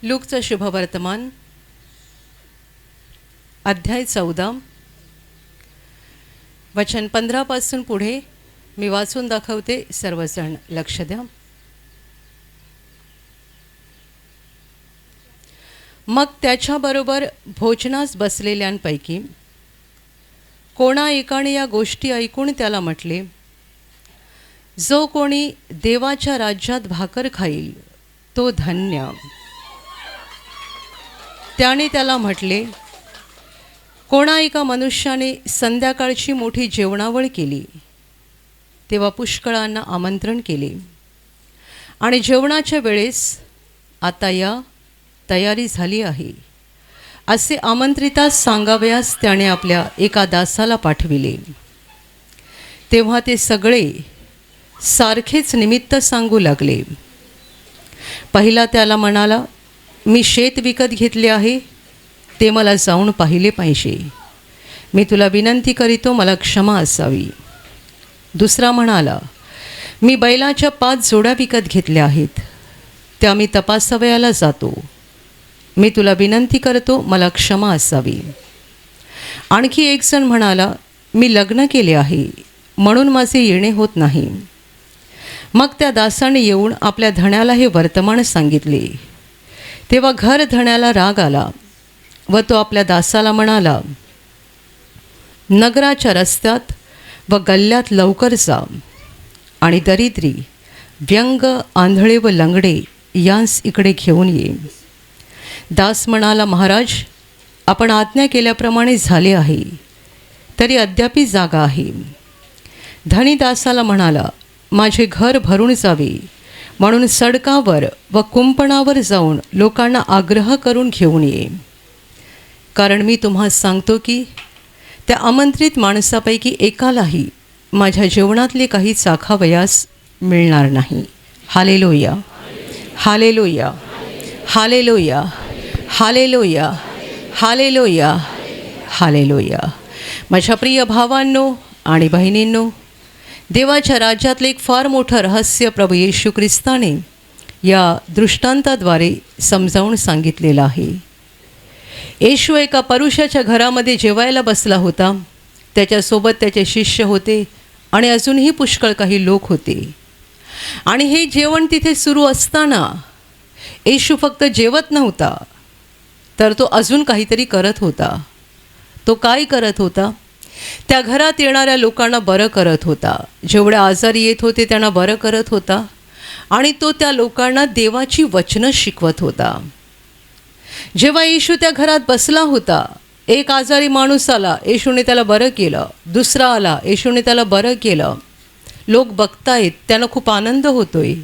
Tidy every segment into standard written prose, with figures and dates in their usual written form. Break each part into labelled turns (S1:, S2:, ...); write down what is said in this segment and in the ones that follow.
S1: लूकचं शुभवर्तमान अध्याय 14 वचन 15 पासून पुढे मी वाचून दाखवते. सर्वजण लक्ष द्या. मग त्याच्याबरोबर भोजनास बसलेल्यांपैकी कोणा एकाने या गोष्टी ऐकून त्याला म्हटले, जो कोणी देवाच्या राज्यात भाकर खाईल तो धन्य. त्याने त्याला म्हटले, कोणा एका मनुष्याने संध्याकाळची मोठी जेवणावळ केली, तेव्हा पुष्कळांना आमंत्रण केले आणि जेवणाच्या वेळेस आता या तयारी झाली आहे असे आमंत्रितास सांगावयास त्याने आपल्या एका दासाला पाठविले. तेव्हा ते सगळे सारखेच निमित्त सांगू लागले. पहिला त्याला म्हणाला, मी शेत विकत घेतले आहे, ते मला जाऊन पाहिले पाहिजे. मी तुला विनंती करीतो, मला क्षमा असावी. दुसरा म्हणाला, मी बैलाच्या 5 जोड्या विकत घेतल्या आहेत, त्या मी तपासावयाला जातो. मी तुला विनंती करतो, मला क्षमा असावी. आणखी एक जण म्हणाला, मी लग्न केले आहे, म्हणून माझे येणे होत नाही. मग त्या दासाने येऊन आपल्या धण्याला हे वर्तमान सांगितले. तेव्हा घर धण्याला राग आला व तो आपल्या दासाला म्हणाला, नगराच्या रस्त्यात व गल्ल्यात लवकर जा आणि दरिद्री, व्यंग, आंधळे व लंगडे यांस इकडे घेऊन ये. दास म्हणाला, महाराज, आपण आज्ञा केल्याप्रमाणे झाले आहे, तरी अद्यापी जागा आहे. धनी दासाला म्हणाला, माझे घर भरून जावे म्हणून सडकावर व कुंपणावर जाऊन लोकांना आग्रह करून घेऊन ये. कारण मी तुम्हाला सांगतो की त्या आमंत्रित माणसापैकी एकालाही माझ्या जेवणातले काही चाखावयास मिळणार नाही. Hallelujah, hallelujah, hallelujah, hallelujah, hallelujah, hallelujah. माझ्या प्रिय भावांनो आणि बहिणींनो, देवाच्या राज्यातले एक फार मोठं रहस्य प्रभू येशू ख्रिस्ताने या दृष्टांताद्वारे समजावून सांगितलेलं आहे. येशू एका पुरुषाच्या घरामध्ये जेवायला बसला होता. त्याच्यासोबत त्याचे शिष्य होते आणि अजूनही पुष्कळ काही लोक होते. आणि हे जेवण तिथे सुरू असताना येशू फक्त जेवत नव्हता, तर तो अजून काहीतरी करत होता. तो काय करत होता? त्या घरात येणाऱ्या लोकांना बरं करत होता. जेवढ्या आजारी येत होते त्यांना बरं करत होता आणि तो त्या लोकांना देवाची वचनं शिकवत होता. जेव्हा येशू त्या घरात बसला होता, एक आजारी माणूस आला, येशूने त्याला बरं केलं. दुसरा आला, येशूने त्याला बरं केलं. लोक बघतायत, त्यांना खूप आनंद होतोय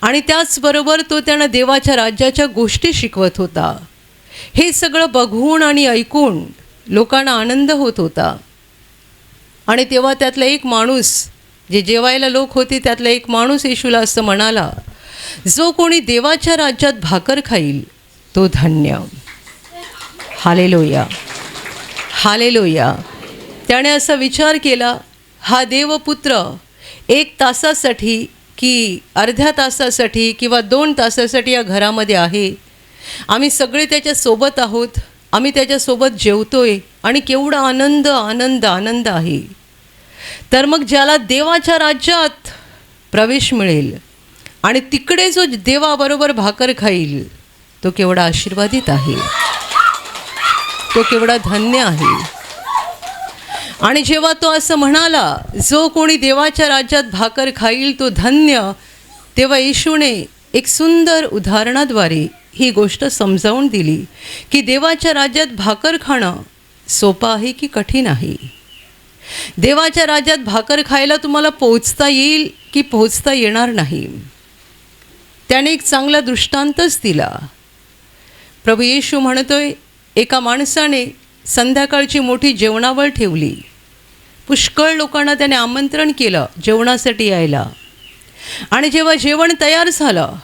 S1: आणि त्याचबरोबर तो त्यांना देवाच्या राज्याच्या गोष्टी शिकवत होता. हे सगळं बघून आणि ऐकून लोकांना आनंद होत होता. आणि तेव्हा त्यातला एक माणूस, जे जेवायला लोक होते त्यातला एक माणूस येशूला असं म्हणाला, जो कोणी देवाच्या राज्यात भाकर खाईल तो धन्य. Hallelujah, hallelujah. त्याने असा विचार केला, हा देवपुत्र 1 तासासाठी की अर्ध्या तासासाठी किंवा 2 तासासाठी या घरामध्ये आहे. आम्ही सगळे त्याच्यासोबत आहोत, आम्ही त्याच्यासोबत जेवतोय आणि केवढा आनंद आनंद आनंद आहे. तर मग ज्याला देवाच्या राज्यात प्रवेश मिळेल आणि तिकडे जो देवाबरोबर भाकर खाईल तो केवढा आशीर्वादित आहे, तो केवढा धन्य आहे. आणि जेव्हा तो असं म्हणाला, जो कोणी देवाच्या राज्यात भाकर खाईल तो धन्य, तेव्हा येशूने एक सुंदर उदाहरणाद्वारे ही गोष्ट समजावून दिली की देवाच्या राज्यात भाकर खाणं सोपं आहे की कठीण आहे. देवाच्या राज्यात भाकर खायला तुम्हाला पोहोचता येईल की पोहोचता येणार नाही. त्याने एक चांगला दृष्टांतच दिला. प्रभू येशू म्हणतोय, एका माणसाने संध्याकाळची मोठी जेवणावळ ठेवली. पुष्कळ लोकांना त्याने आमंत्रण केलं जेवणासाठी यायला. आणि जेव्हा जेवण तयार झालं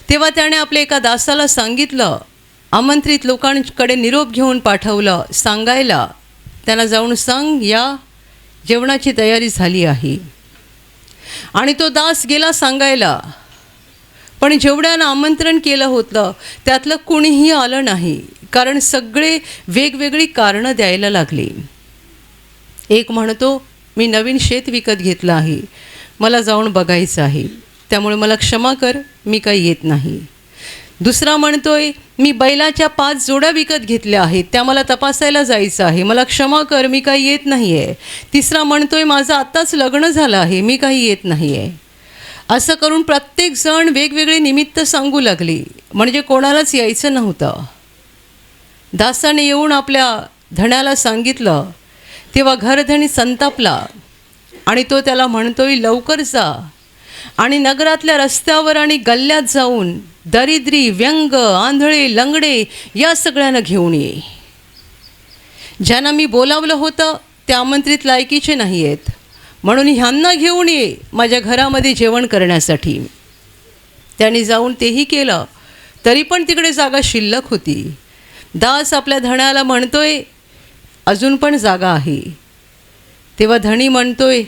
S1: तेव्हा त्याने आपल्या एका दासाला सांगितलं, आमंत्रित लोकांकडे निरोप घेऊन पाठवलं सांगायला, त्यांना जाऊन सांग, या जेवणाची तयारी झाली आहे. आणि तो दास गेला सांगायला. पण जेवढ्यांना आमंत्रण केलं होतं त्यातलं कुणीही आलं नाही, कारण सगळे वेगवेगळी कारणं द्यायला लागली. एक म्हणतो, मी नवीन शेत विकत घेतलं आहे, मला जाऊन बघायचं आहे, त्यामुळे मला क्षमा कर, मी काही येत नाही. दुसरा म्हणतोय, मी बैलाच्या 5 जोड्या विकत घेतल्या आहेत, त्या मला तपासायला जायचं आहे, मला क्षमा कर, मी काही येत नाही आहे. तिसरा म्हणतोय, माझं आत्ताच लग्न झालं आहे, मी काही येत नाही आहे. असं करून प्रत्येकजण वेगवेगळे निमित्त सांगू लागली, म्हणजे कोणालाच यायचं नव्हतं. दासाने येऊन आपल्या धण्याला सांगितलं, तेव्हा घरधणी संतापला आणि तो त्याला म्हणतोय, लवकर जा आणि नगरातल्या रस्त्यावर आणि गल्ल्यात जाऊन दरिद्री, व्यंग, आंधळे, लंगडे या सगळ्यांना घेऊन ये. ज्यांना मी बोलावलं होतं ते आमंत्रित लायकीचे नाही आहेत, म्हणून ह्यांना घेऊन ये माझ्या घरामध्ये जेवण करण्यासाठी. त्यांनी जाऊन तेही केलं, तरी पण तिकडे जागा शिल्लक होती. दास आपल्या धण्याला म्हणतोय, अजून पण जागा आहे. तेव्हा धणी म्हणतोय,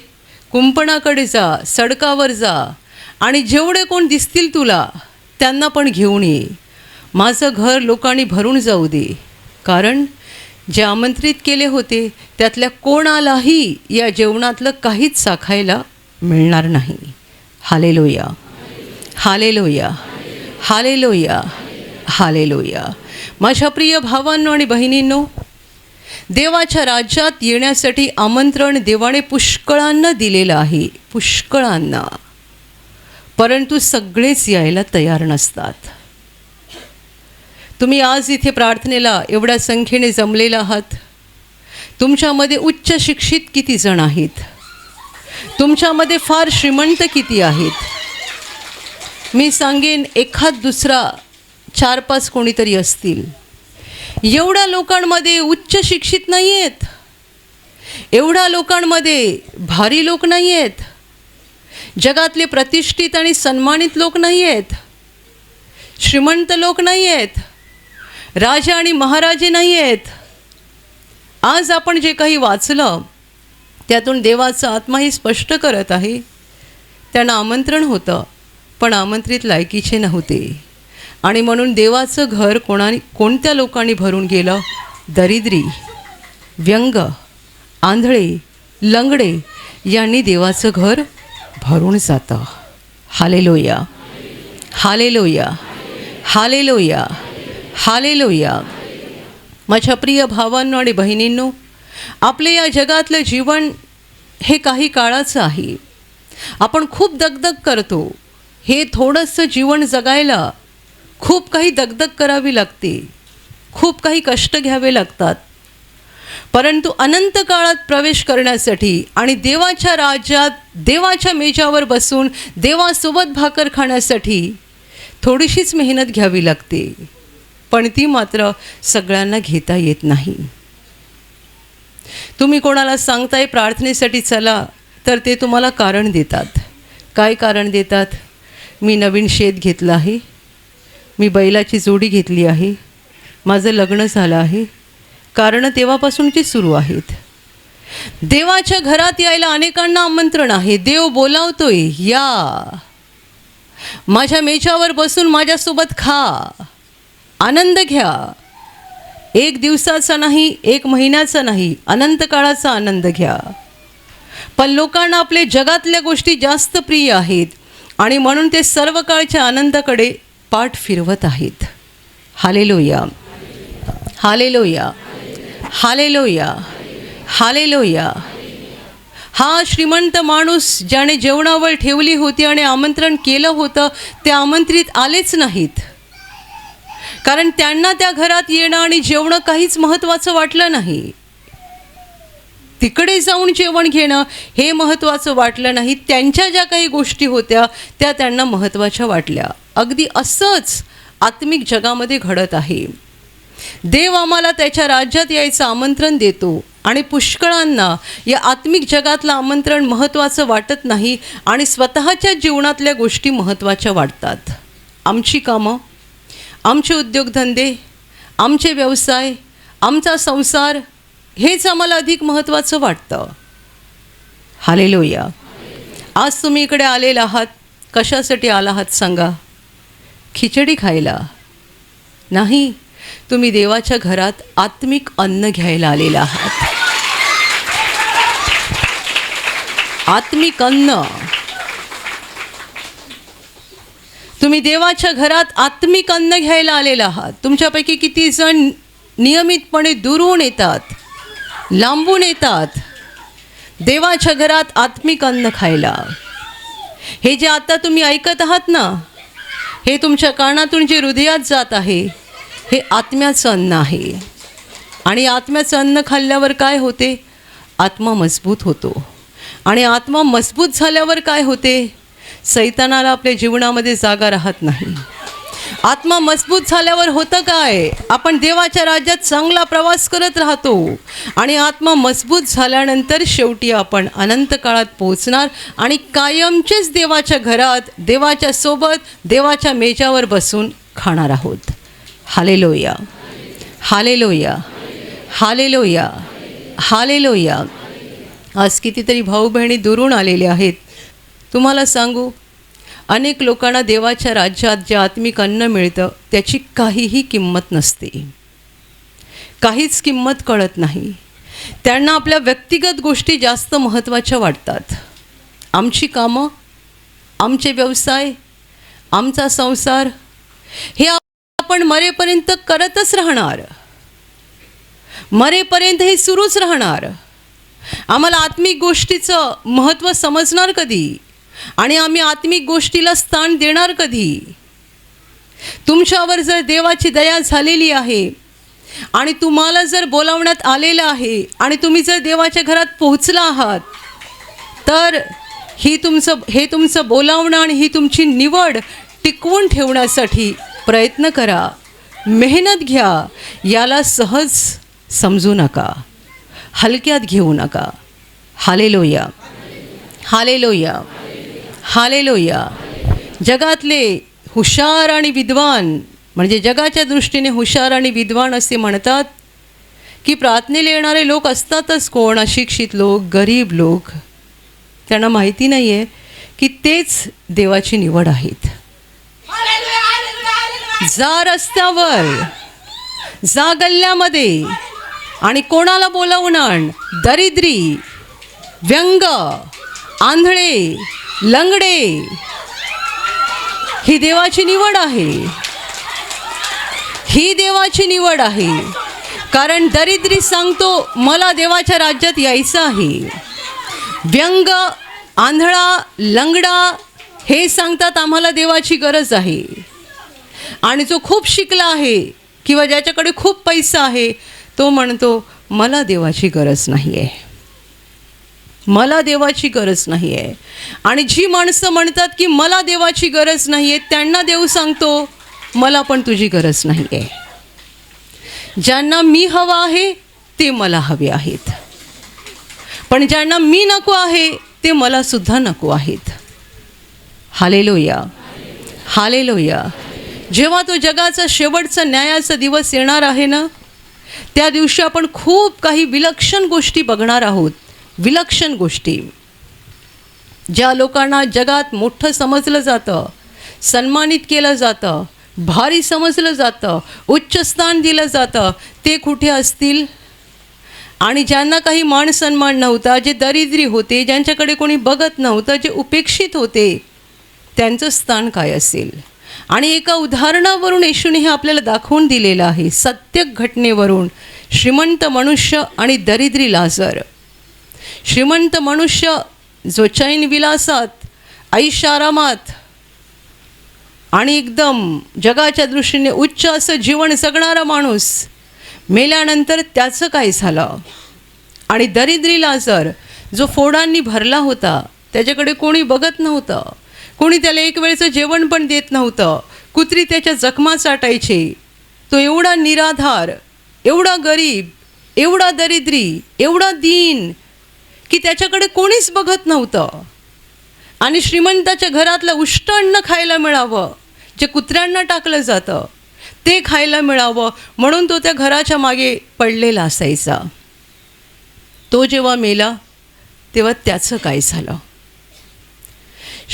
S1: कुंपणाकडे जा, सडकावर जा आणि जेवढे कोण दिसतील तुला त्यांना पण घेऊन ये. माझं घर लोकांनी भरून जाऊ दे, कारण जे आमंत्रित केले होते त्यातल्या कोणालाही या जेवणातलं काहीच चाखायला मिळणार नाही. Hallelujah, hallelujah, hallelujah, hallelujah. माझ्या प्रिय भावांनो आणि बहिणींनो, देवाच्या राज्यात येण्यासाठी आमंत्रण देवाने पुष्कळांना दिलेलं आहे, पुष्कळांना. परंतु सगळेच यायला तयार नसतात. तुम्ही आज इथे प्रार्थनेला एवढ्या संख्येने जमलेला आहात. तुमच्यामध्ये उच्च शिक्षित किती जण आहेत? तुमच्यामध्ये फार श्रीमंत किती आहेत? मी सांगेन एखाद दुसरा 4-5 कोणीतरी असतील. एवढ्या लोकांमध्ये उच्च शिक्षित नाही आहेत, एवढ्या लोकांमध्ये भारी लोक नाही आहेत, जगातले प्रतिष्ठित आणि सन्मानित लोक नाही आहेत, श्रीमंत लोक नाही आहेत, राजा आणि महाराजे नाही आहेत. आज आपण जे काही वाचलं त्यातून देवाचा आत्मा ही स्पष्ट करत आहे, त्यांना आमंत्रण होतं पण आमंत्रित लायकीचे नव्हते. आणि म्हणून देवाचं घर कोणत्या लोकांनी भरून गेलं? दरिद्री, व्यंग, आंधळे, लंगडे यांनी देवाचं घर भरून जातं. Hallelujah, hallelujah, hallelujah, hallelujah. माझ्या प्रिय भावांनो आणि बहिणींनो, आपले या जगातलं जीवन हे काही काळाचं आहे. आपण खूप दगदग करतो. हे थोडंसं जीवन जगायला खूप काही दगदग करावी लागते, खूप काही कष्ट घ्यावे लागतात. परंतु अनंत काळात प्रवेश करण्यासाठी आणि देवाच्या राज्यात देवाच्या मेजावर बसून देवासोबत भाकर खाण्यासाठी थोडीशीच मेहनत घ्यावी लागते, पण ती मात्र सगळ्यांना घेता येत नाही. तुम्ही कोणाला सांगताय प्रार्थनेसाठी चला, तर ते तुम्हाला कारण देतात. काय कारण देतात? मी नवीन शेत घेतलं आहे, मी बैलाची जोडी घेतली आहे, माझं लग्न झालं आहे. कारणं तेव्हापासूनची सुरू आहेत. देवाच्या घरात यायला अनेकांना आमंत्रण आहे. देव बोलावतोय, या माझ्या मेजावर बसून माझ्यासोबत खा, आनंद घ्या. 1 दिवसाचा नाही, 1 महिन्याचा नाही, अनंत काळाचा आनंद घ्या. पण लोकांना आपले जगातल्या गोष्टी जास्त प्रिय आहेत आणि म्हणून ते सर्व काळच्या आनंदाकडे पाठ फिरवत आहेत. Hallelujah, hallelujah, hallelujah, hallelujah. हा श्रीमंत माणूस ज्याने जेवणावर ठेवली होती आणि आमंत्रण केलं होतं, ते आमंत्रित आलेच नाहीत, कारण त्यांना त्या घरात येणं आणि जेवणं काहीच महत्त्वाचं वाटलं नाही. तिकडे जाऊन जेवण घेणं हे महत्त्वाचं वाटलं नाही. त्यांच्या ज्या काही गोष्टी होत्या त्या त्यांना महत्त्वाच्या वाटल्या. अगदी असंच आत्मिक जगामध्ये घडत आहे. देव आम्हाला त्याच्या राज्यात यायचं आमंत्रण देतो आणि पुष्कळांना या आत्मिक जगातलं आमंत्रण महत्त्वाचं वाटत नाही आणि स्वतःच्या जीवनातल्या गोष्टी महत्त्वाच्या वाटतात. आमची कामं, आमचे उद्योगधंदे, आमचे व्यवसाय, आमचा संसार हेच आम्हाला अधिक महत्त्वाचं वाटतं. हालेलुया. आज तुम्ही इकडे आलेला आहात, कशासाठी आला आहात सांगा? खिचडी खायला नाही, तुम्ही देवाच्या घरात आत्मिक अन्न घ्यायला आलेला आहात. आत्मिक अन्न. तुम्ही देवाच्या घरात आत्मिक अन्न घ्यायला आलेला आहात. तुमच्यापैकी किती जण नियमितपणे दुरून येतात, लांबून येतात देवाच्या घरात आत्मिक अन्न खायला. हे जे आता तुम्ही ऐकत आहात ना, हे तुमच्या कानातून जे हृदयात जात आहे, हे आत्म्याचं अन्न आहे. आणि आत्म्याचं अन्न खाल्ल्यावर काय होते? आत्मा मजबूत होतो. आणि आत्मा मजबूत झाल्यावर काय होते? सैतानाला आपल्या जीवनामध्ये जागा राहत नाही. आत्मा मजबूत झाल्यावर होतं काय? आपण देवाच्या राज्यात चांगला प्रवास करत राहतो. आणि आत्मा मजबूत झाल्यानंतर शेवटी आपण अनंत काळात पोहोचणार आणि कायमचेच देवाच्या घरात, देवाच्या सोबत, देवाच्या मेजावर बसून खाणार आहोत. Hallelujah, hallelujah, hallelujah, hallelujah. आज कितीतरी भाऊ बहिणी दुरून आलेले आहेत. तुम्हाला सांगू, अनेक लोकांना देवाच्या राज्यात जे आत्मिक अन्न मिळतं त्याची काहीही किंमत नसते, काहीच किंमत कळत नाही. त्यांना आपल्या व्यक्तिगत गोष्टी जास्त महत्त्वाच्या वाटतात. आमची कामं, आमचे व्यवसाय, आमचा संसार हे आपण मरेपर्यंत करतच राहणार. मरेपर्यंत हे सुरूच राहणार. आम्हाला आत्मिक गोष्टीचं महत्त्व समजणार कधी? आणि आम्ही आत्मिक गोष्टीला स्थान देणार कधी? तुमच्यावर जर देवाची दया झालेली आहे आणि तुम्हाला जर बोलावण्यात आलेलं आहे आणि तुम्ही जर देवाच्या घरात पोहोचला आहात, तर हे तुमचं बोलावणं आणि ही तुमची निवड टिकवून ठेवण्यासाठी प्रयत्न करा, मेहनत घ्या. याला सहज समजू नका, हलक्यात घेऊ नका. Hallelujah, hallelujah, hallelujah. जगातले हुशार आणि विद्वान, म्हणजे जगाच्या दृष्टीने हुशार आणि विद्वान असे म्हणतात की प्रार्थनेला येणारे लोक असतातच कोण? अशिक्षित लोक, गरीब लोक. त्यांना माहिती नाही आहे की तेच देवाची निवड आहेत. जा रस्त्यावर, जा गल्ल्यामध्ये आणि कोणाला बोलावून आण. दरिद्री, व्यंग, आंधळे, लंगडे, ही देवाची निवड आहे. ही देवाची निवड आहे. कारण दरिद्री सांगतो मला देवाच्या राज्यात यायचं आहे. व्यंग, आंधळा, लंगडा हे सांगतात आम्हाला देवाची गरज आहे. आणि जो खूप शिकला आहे किंवा ज्याच्याकडे खूप पैसा आहे तो म्हणतो मला देवाची गरज नाही आहे, मला देवाची गरज नाही आहे. आणि जी माणसं म्हणतात की मला देवाची गरज नाही आहे, त्यांना देव सांगतो मला पण तुझी गरज नाही आहे. ज्यांना मी हवा आहे ते मला हवे आहेत, पण ज्यांना मी नको आहे ते मला सुद्धा नको आहेत. Hallelujah, hallelujah. जेव्हा तो जगाचा शेवटचा न्यायाचा दिवस येणार आहे ना, त्या दिवशी आपण खूप काही विलक्षण गोष्टी बघणार आहोत. विलक्षण गोष्टी. ज्या लोकांना जगात मोठं समजलं जातं, सन्मानित केलं जातं, भारी समजलं जातं, उच्च स्थान दिलं जातं, ते कुठे असतील? आणि ज्यांना काही मान सन्मान नव्हता, जे दरिद्री होते, ज्यांच्याकडे कोणी बघत नव्हतं, जे उपेक्षित होते, त्यांचं स्थान काय असेल? आणि एका उदाहरणावरून येशूने हे आपल्याला दाखवून दिलेलं आहे. सत्य घटनेवरून. श्रीमंत मनुष्य आणि दरिद्री लाजर. श्रीमंत मनुष्य जो चैन विलासात, ऐशारामात आणि एकदम जगाच्या दृष्टीने उच्च असं जीवन जगणारा माणूस, मेल्यानंतर त्याचं काय झालं? आणि दरिद्री लाजर जो फोडांनी भरला होता, त्याच्याकडे कोणी बघत नव्हतं, कोणी त्याला एक वेळचं जेवण पण देत नव्हतं, कुत्री त्याच्या जखमा चाटायचे. तो एवढा निराधार, एवढा गरीब, एवढा दरिद्री, एवढा दीन की त्याच्याकडे कोणीच बघत नव्हतं. आणि श्रीमंताच्या घरातलं उष्ट अन्न खायला मिळावं, जे कुत्र्यांना टाकलं जातं ते खायला मिळावं म्हणून तो त्या घराच्या मागे पडलेला असायचा. तो जेव्हा मेला तेव्हा त्याचं काय झालं?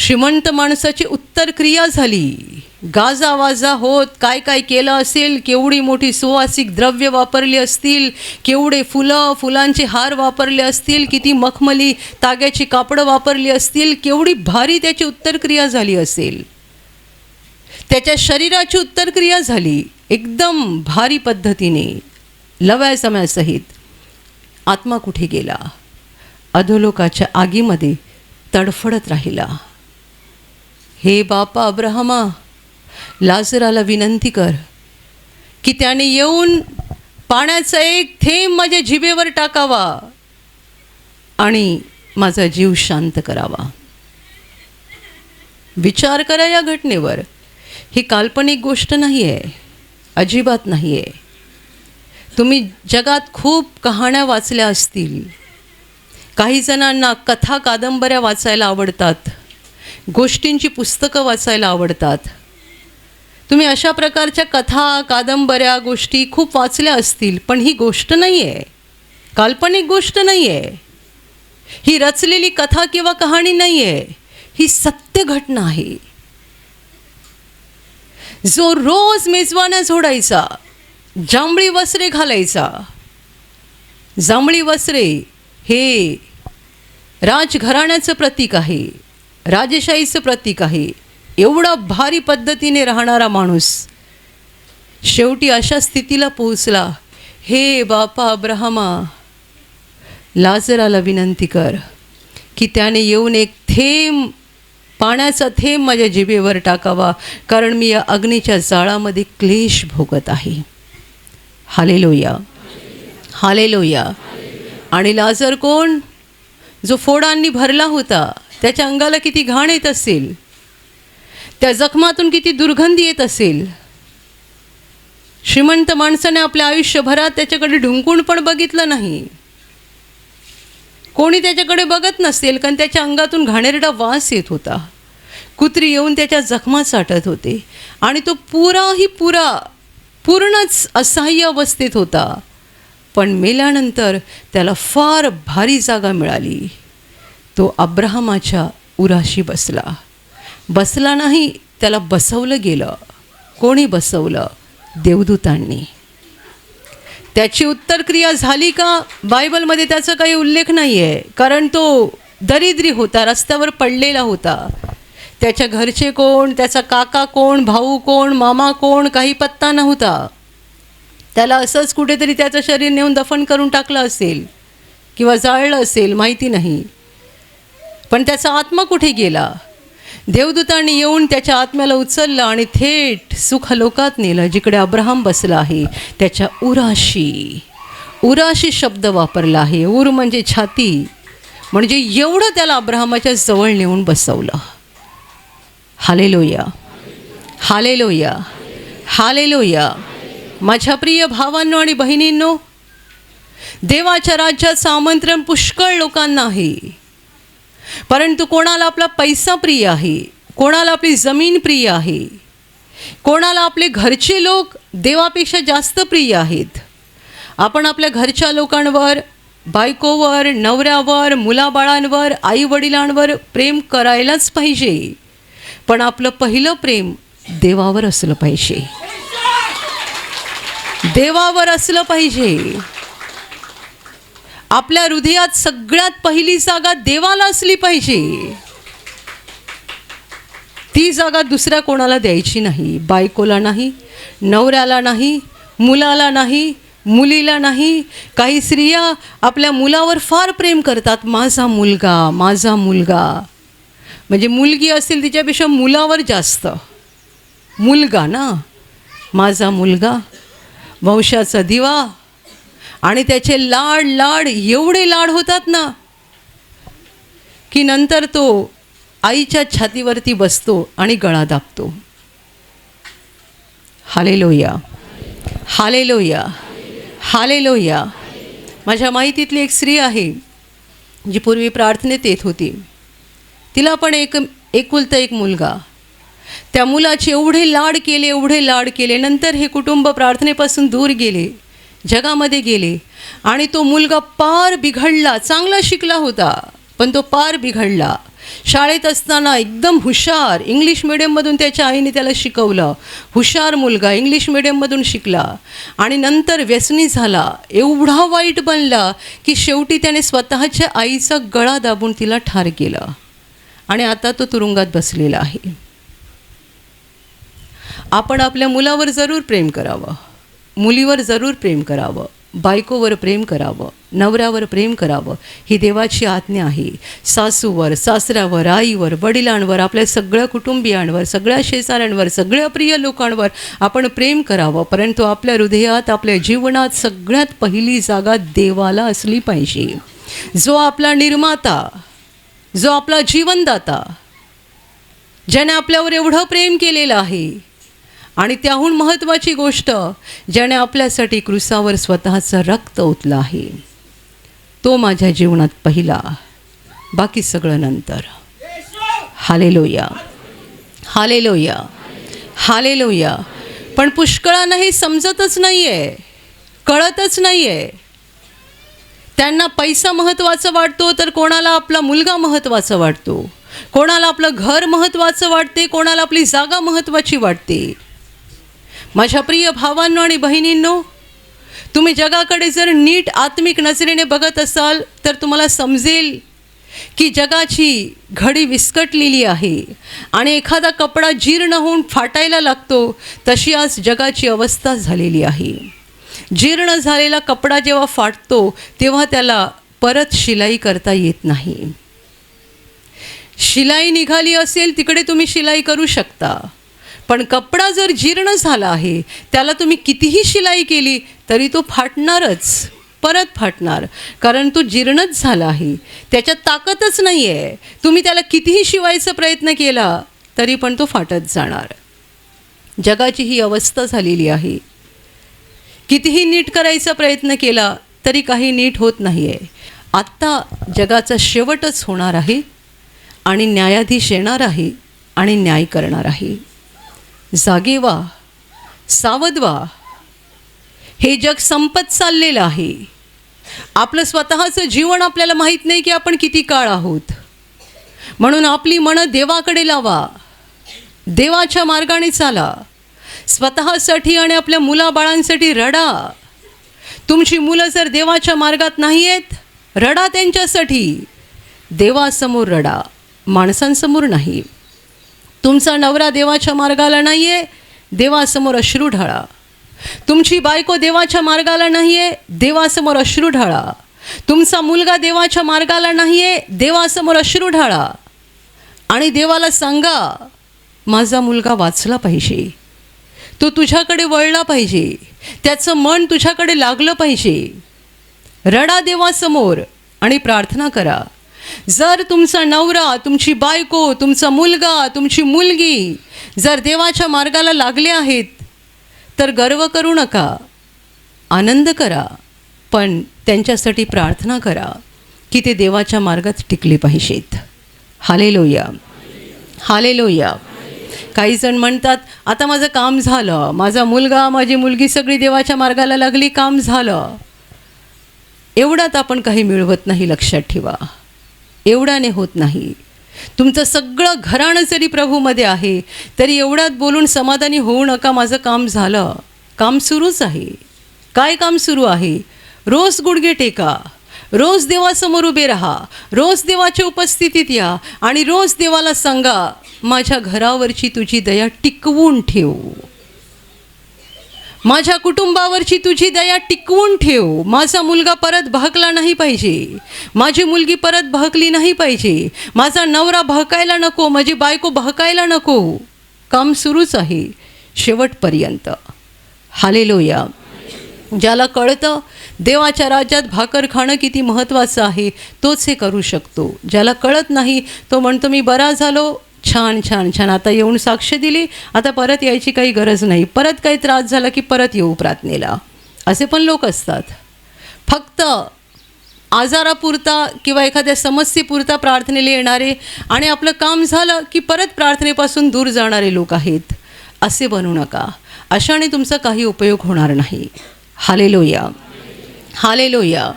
S1: श्रीमंत माणसाची उत्तर क्रिया झाली. गाजावाजा होत काय काय केलं असेल, केवढी मोठी सुवासिक द्रव्य वापरली असतील, केवढे फुलांचे हार वापरले असतील, किती मखमली ताग्याची कापडं वापरली असतील, केवढी भारी त्याची उत्तरक्रिया झाली असेल. त्याच्या शरीराची उत्तरक्रिया झाली एकदम भारी पद्धतीने, लव्यासम्यासहित. आत्मा कुठे गेला? अधोलोकाच्या आगीमध्ये तडफडत राहिला. हे बापा अब्राहमा, लाजराला विनंती कर की त्याने येऊन पाण्याचा एक थेंब माझ्या जिभेवर टाकावा आणि माझा जीव शांत करावा. विचार करा या घटनेवर. ही काल्पनिक गोष्ट नाही आहे, अजिबात नाही आहे. तुम्ही जगात खूप कहाण्या वाचल्या असतील. काही जणांना कथा कादंबऱ्या वाचायला आवडतात, गोष्टींची पुस्तकं वाचायला आवडतात. तुम्ही अशा प्रकारच्या कथा कादंबऱ्या गोष्टी खूप वाचल्या असतील, पण ही गोष्ट नाही आहे, काल्पनिक गोष्ट नाही आहे. ही रचलेली कथा किंवा कहाणी नाही आहे, ही सत्य घटना आहे. जो रोज मेजवान्या झोडायचा, जांभळी वस्त्रे घालायचा. जांभळी वस्त्रे हे राजघराण्याचं प्रतीक आहे, राजेशाहीचं प्रतीक आहे. एवढा भारी पद्धतीने राहणारा माणूस शेवटी अशा स्थितीला पोहोचला. हे बापा अब्राहमा, लाजराला विनंती कर की त्याने येऊन एक थेंब, पाण्याचा थेंब माझ्या जिभेवर टाकावा, कारण मी या अग्नीच्या जाळामध्ये क्लेश भोगत आहे. Hallelujah, hallelujah. आणि लाजर कोण? जो फोडांनी भरला होता. त्याच्या अंगाला किती घाण येत असेल, त्या जखमातून किती दुर्गंधी येत असेल. श्रीमंत माणसाने आपल्या आयुष्यभरात त्याच्याकडे ढुंकून पण बघितलं नाही. कोणी त्याच्याकडे बघत नसेल, कारण त्याच्या अंगातून घाणेरडा वास येत होता. कुत्री येऊन त्याच्या जखमा चाटत होते आणि तो पूर्णच असहाय्य अवस्थेत होता. पण मेल्यानंतर त्याला फार भारी जागा मिळाली. तो अब्राहमाच्या उराशी बसला नाही, त्याला बसवलं गेलं. कोणी बसवलं? देवदूतांनी. त्याची उत्तरक्रिया झाली का? बायबलमध्ये त्याचा काही उल्लेख नाही आहे, कारण तो दरिद्री होता, रस्त्यावर पडलेला होता. त्याच्या घरचे कोण, त्याचा काका कोण, भाऊ कोण, मामा कोण, काही पत्ता नव्हता. त्याला असंच कुठेतरी त्याचं शरीर नेऊन दफन करून टाकलं असेल किंवा जाळलं असेल, माहिती नाही. पण त्याचा आत्मा कुठे गेला? देवदूतांनी येऊन त्याच्या आत्म्याला उचललं आणि थेट सुखलोकात नेलं, जिकडे अब्राहम बसला आहे. त्याच्या उराशी शब्द वापरला आहे. उर म्हणजे छाती, म्हणजे एवढं त्याला अब्राहमाच्या जवळ नेऊन बसवलं. Hallelujah, hallelujah, hallelujah. माझ्या प्रिय भावांनो आणि बहिणींनो, देवाच्या राज्याचं आमंत्रण पुष्कळ लोकांना आहे. परंतु कोणाला आपला पैसा प्रिय आहे, कोणाला आपली जमीन प्रिय आहे, कोणाला आपले घरचे लोक देवापेक्षा जास्त प्रिय आहेत. आपण आपल्या घरच्या लोकांवर, बायकोवर, नवऱ्यावर, मुलाबाळांवर, आईवडिलांवर प्रेम करायलाच पाहिजे. पण आपलं पहिलं प्रेम देवावर असलं पाहिजे, देवावर असलं पाहिजे. आपल्या हृदयात सगळ्यात पहिली जागा देवाला असली पाहिजे. ती जागा दुसऱ्या कोणाला द्यायची नाही. बायकोला नाही, नवऱ्याला नाही, मुलाला नाही, मुलीला नाही. काही स्त्रिया आपल्या मुलावर फार प्रेम करतात. माझा मुलगा, माझा मुलगा. म्हणजे मुलगी असेल तिच्यापेक्षा मुलावर जास्त. मुलगा ना, माझा मुलगा, वंशाचा दिवा. आणि त्याचे लाड एवढे लाड होतात ना, की नंतर तो आईच्या छातीवरती बसतो आणि गळा दाबतो. Hallelujah, hallelujah, hallelujah. माझ्या माहितीतली एक स्त्री आहे जी पूर्वी प्रार्थनेत येत होती. तिला पण एकुलता एक मुलगा. त्या मुलाचे एवढे लाड केले. नंतर हे कुटुंब प्रार्थनेपासून दूर गेले, जगामध्ये गेले आणि तो मुलगा पार बिघडला. चांगला शिकला होता, पण तो पार बिघडला. शाळेत असताना एकदम हुशार, इंग्लिश मिडियममधून त्याच्या आईने त्याला शिकवलं, हुशार मुलगा इंग्लिश मिडियममधून शिकला आणि नंतर व्यसनी झाला, एवढा वाईट बनला की शेवटी त्याने स्वतःच्या आईचा गळा दाबून तिला ठार केलं आणि आता तो तुरुंगात बसलेला आहे. आपण आपल्या मुलावर जरूर प्रेम करावं, मुलीवर जरूर प्रेम करावं, बायकोवर प्रेम करावं, नवऱ्यावर प्रेम करावं, ही देवाची आज्ञा आहे. सासूवर, सासऱ्यावर, आईवर, वडिलांवर, आपल्या सगळ्या कुटुंबियांवर, सगळ्या शेजाऱ्यांवर, सगळ्या प्रिय लोकांवर आपण प्रेम करावं. परंतु आपल्या हृदयात, आपल्या जीवनात सगळ्यात पहिली जागा देवाला असली पाहिजे, जो आपला निर्माता, जो आपला जीवनदाता, ज्याने आपल्यावर एवढं प्रेम केलेलं आहे. आणि त्याहून महत्त्वाची गोष्ट, ज्याने आपल्यासाठी क्रूसावर स्वतःचं रक्त ओतलं आहे, तो माझ्या जीवनात पहिला, बाकी सगळं नंतर. Hallelujah, hallelujah, hallelujah. पण पुष्कळांना हे समजतच नाही आहे, कळतच नाही आहे. त्यांना पैसा महत्त्वाचा वाटतो, तर कोणाला आपला मुलगा महत्त्वाचा वाटतो, कोणाला आपलं घर महत्त्वाचं वाटते, कोणाला आपली जागा महत्त्वाची वाटते. माझ्या प्रिय भावांनो आणि बहिणींनो, तुम्ही जगाकडे जर नीट आत्मिक नजरेने बघत असाल तर तुम्हाला समजेल की जगाची घडी विस्कटलेली आहे आणि एखादा कपडा जीर्ण होऊन फाटायला लागतो, तशी आज जगाची अवस्था झालेली आहे. जीर्ण झालेला कपडा जेव्हा फाटतो तेव्हा त्याला परत शिलाई करता येत नाही. शिलाई निघाली असेल तिकडे तुम्ही शिलाई करू शकता, पण कपडा जर जीर्ण झाला आहे त्याला तुम्ही कितीही शिलाई केली तरी तो फाटणारच, परत फाटणार, कारण तो जीर्णच झाला आहे, त्याच्यात ताकदच नाही आहे. तुम्ही त्याला कितीही शिवायचा प्रयत्न केला तरी पण तो फाटत जाणार. जगाची ही अवस्था झालेली आहे. कितीही नीट करायचा प्रयत्न केला तरी काही नीट होत नाही आहे. आत्ता जगाचा शेवटच होणार आहे आणि न्यायाधीश येणार आहे आणि न्याय करणार आहे. जागे व्हा, सावध व्हा. हे जग संपत चाललेलं आहे. आपलं स्वतःचं जीवन आपल्याला माहीत नाही की आपण किती काळ आहोत. म्हणून आपली मनं देवाकडे लावा, देवाच्या मार्गाने चाला. स्वतःसाठी आणि आपल्या मुलाबाळांसाठी रडा. तुमची मुलं जर देवाच्या मार्गात नाही आहेत, रडा त्यांच्यासाठी. देवासमोर रडा, माणसांसमोर नाही. तुमचा नवरा देवाच्या मार्गाला नाही आहे, देवासमोर अश्रू ढाळा. तुमची बायको देवाच्या मार्गाला नाही आहे, देवासमोर अश्रू ढाळा. तुमचा मुलगा देवाच्या मार्गाला नाही आहे, देवासमोर अश्रू ढाळा. आणि देवाला सांगा, माझा मुलगा वाचला पाहिजे, तो तुझ्याकडे वळला पाहिजे, त्याचं मन तुझ्याकडे लागलं पाहिजे. रडा देवासमोर आणि प्रार्थना करा. जर तुमचा नवरा, तुमची बायको, तुमचा मुलगा, तुमची मुलगी जर देवाच्या मार्गाला लागले आहेत तर गर्व करू नका, आनंद करा, पण त्यांच्यासाठी प्रार्थना करा की ते देवाच्या मार्गात टिकले पाहिजेत. Hallelujah, hallelujah. काही जण म्हणतात, आता माझं काम झालं, माझा मुलगा, माझी मुलगी सगळी देवाच्या मार्गाला लागली, काम झालं. एवढ्यात आपण काही मिळवत नाही, लक्षात ठेवा. एवढ्याने होत नाही. तुमचं सगळं घराणं जरी प्रभूमध्ये आहे तरी एवढ्यात बोलून समाधानी होऊ नका, माझं काम झालं. काम सुरूच आहे. काय काम सुरू आहे? रोज गुडघे टेका, रोज देवासमोर उभे राहा, रोज देवाच्या उपस्थितीत या आणि रोज देवाला सांगा, माझ्या घरावरची तुझी दया टिकवून ठेव, माझ्या कुटुंबावरची तुझी दया टिकवून ठेव. माझा मुलगा परत बहकला नाही पाहिजे, माझी मुलगी परत बहकली नाही पाहिजे, माझा नवरा बहकायला नको, माझी बायको बहकायला नको. काम सुरूच आहे शेवटपर्यंत. हालेलुया. ज्याला कळतं देवाच्या राज्यात भाकर खाणं किती महत्त्वाचं आहे, तोच हे करू शकतो. ज्याला कळत नाही तो म्हणतो, मी बरा झालो, छान छान छान, आता येऊन साक्ष दिली, आता परत यायची काही गरज नाही, परत काही त्रास झाला की परत येऊ प्रार्थनेला. असे पण लोक असतात. फक्त आजारापुरता किंवा एखाद्या समस्येपुरता प्रार्थनेला येणारे आणि आपलं काम झालं की परत प्रार्थनेपासून दूर जाणारे लोक आहेत. असे बनू नका. अशाने तुमचा काही उपयोग होणार नाही. Hallelujah, hallelujah.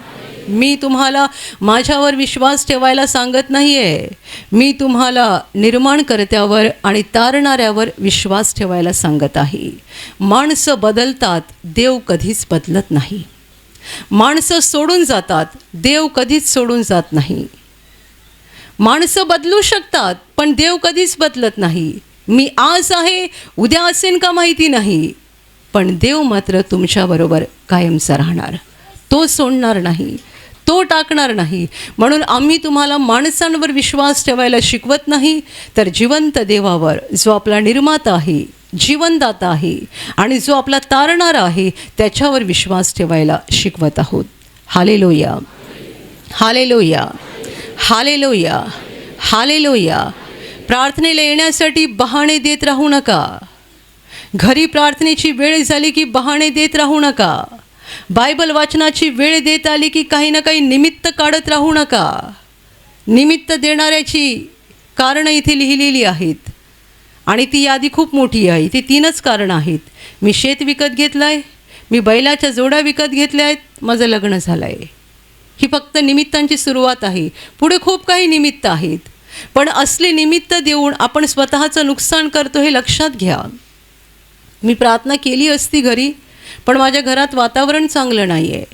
S1: मी तुम्हाला माझ्यावर विश्वास ठेवायला सांगत नाही आहे. मी तुम्हाला निर्माणकर्त्यावर आणि तारणाऱ्यावर विश्वास ठेवायला सांगत आहे. माणसं बदलतात, देव कधीच बदलत नाही. माणसं सोडून जातात, देव कधीच सोडून जात नाही. माणसं बदलू शकतात, पण देव कधीच बदलत नाही. मी आज आहे, उद्या असेन का माहिती नाही, पण देव मात्र तुमच्याबरोबर कायमचा राहणार. तो सोडणार नाही, तो टाकणार नाही. म्हणून आम्ही तुम्हाला माणसांवर विश्वास ठेवायला शिकवत नाही, तर जिवंत देवावर, जो आपला निर्माता आहे, जीवनदाता आहे आणि जो आपला तारणारा आहे, त्याच्यावर विश्वास ठेवायला शिकवत आहोत. Hallelujah, hallelujah, hallelujah, hallelujah. प्रार्थनेला येण्यासाठी बहाणे देत राहू नका. घरी प्रार्थनेची वेळ झाली की बहाणे देत राहू नका. बायबल वाचनाची वेळ देत आली की काही ना काही निमित्त काढत राहू नका. निमित्त देणाऱ्याची कारणं इथे लिहिलेली आहेत आणि ती यादी खूप मोठी आहे. ती 3च कारणं आहेत. मी शेत विकत घेतलं आहे, मी बैलाच्या जोड्या विकत घेतल्या आहेत, माझं लग्न झालं आहे. ही फक्त निमित्तांची सुरुवात आहे. पुढे खूप काही निमित्त आहेत, पण असले निमित्त देऊन आपण स्वतःचं नुकसान करतो हे लक्षात घ्या. मी प्रार्थना केली असती घरी, पण माझ्या घरात वातावरण चांगलं नाही आहे.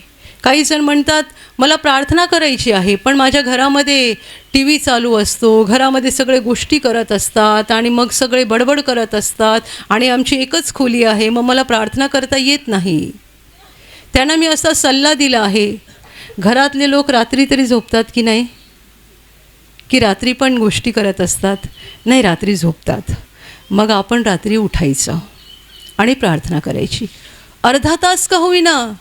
S1: काही जण म्हणतात मला प्रार्थना करायची आहे, पण माझ्या घरामध्ये टी व्ही चालू असतो, घरामध्ये सगळे गोष्टी करत असतात आणि मग सगळे बडबड करत असतात आणि आमची एकच खोली आहे, मग मला प्रार्थना करता येत नाही. त्यांना मी असा सल्ला दिला आहे, घरातले लोक रात्री तरी झोपतात की नाही, की रात्री पण गोष्टी करत असतात? नाही, रात्री झोपतात. मग आपण रात्री उठायचं आणि प्रार्थना करायची. अर्धा तास का होईना,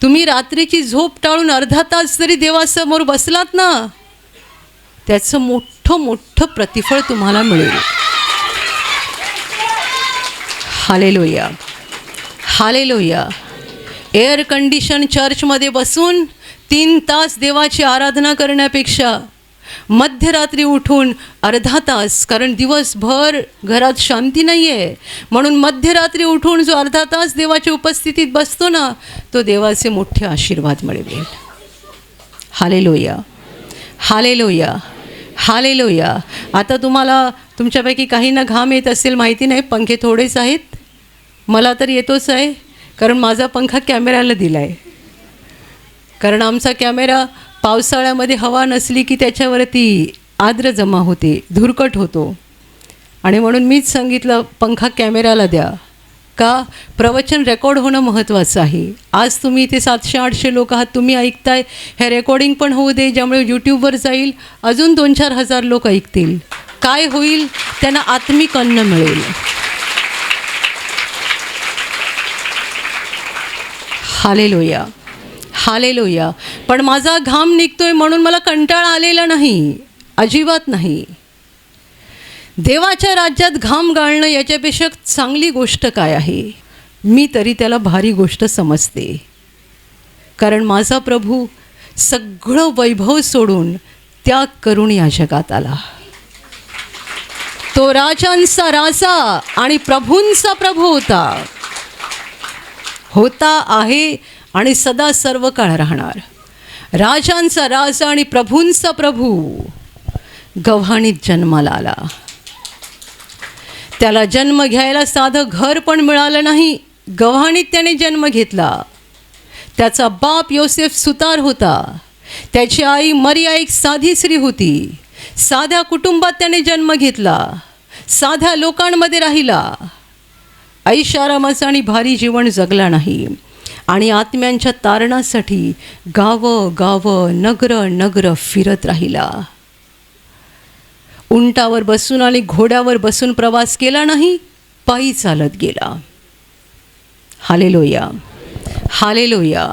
S1: तुम्ही रात्रीची झोप टाळून अर्धा तास जरी देवासमोर बसलात ना, त्याचं मोठं मोठं प्रतिफळ तुम्हाला मिळेल. Hallelujah, hallelujah. एअर कंडिशन चर्चमध्ये बसून 3 तास देवाची आराधना करण्यापेक्षा मध्यरात्री उठून अर्धा तास, कारण दिवसभर घरात शांती नाही आहे, म्हणून मध्यरात्री उठून जो अर्धा तास देवाच्या उपस्थितीत बसतो ना, तो देवाचे मोठे आशीर्वाद मिळवेल. Hallelujah, hallelujah, hallelujah. आता तुम्हाला तुमच्यापैकी काहींना घाम येत असेल माहिती नाही, पंखे थोडेच आहेत. मला तर येतोच आहे, कारण माझा पंखा कॅमेऱ्याला दिला आहे. कारण आमचा कॅमेरा पावसाळ्यामध्ये हवा नसली की त्याच्यावरती आर्द्र जमा होते, धुरकट होतो, आणि म्हणून मीच सांगितलं पंखा कॅमेऱ्याला द्या. का? प्रवचन रेकॉर्ड होणं महत्त्वाचं आहे. आज तुम्ही इथे 700-800 लोक आहात, तुम्ही ऐकताय, हे रेकॉर्डिंग पण होऊ दे, ज्यामुळे यूट्यूबवर जाईल, अजून 2-4 हजार लोक ऐकतील. काय होईल? त्यांना आत्मिक अन्न मिळेल. Hallelujah, hallelujah. पण माझा घाम निघतोय म्हणून मला कंटाळा आलेला नाही, अजिबात नाही. देवाच्या राज्यात घाम गाळणं याच्यापेक्षा चांगली गोष्ट काय आहे? मी तरी त्याला भारी गोष्ट समजते. कारण माझा प्रभू सगळं वैभव सोडून त्याग करून या जगात आला. तो राजांचा राजा आणि प्रभूंचा प्रभू होता, आहे आणि सदा सर्व काळ राहणार. राजांचा राजा आणि प्रभूंचा प्रभू गव्हाणीत जन्माला आला. त्याला जन्म घ्यायला साधं घर पण मिळालं नाही, गव्हाणीत त्याने जन्म घेतला. त्याचा बाप योसेफ सुतार होता, त्याची आई मरिया एक साधी स्त्री होती. साध्या कुटुंबात त्याने जन्म घेतला, साध्या लोकांमध्ये राहिला, ऐशारामाचं आणि भारी जीवन जगला नाही, आणि आत्म्यांच्या तारणासाठी गावं गावं, नगरं नगरं फिरत राहिला. उंटावर बसून आणि घोड्यावर बसून प्रवास केला नाही, पायी चालत गेला. Hallelujah, hallelujah.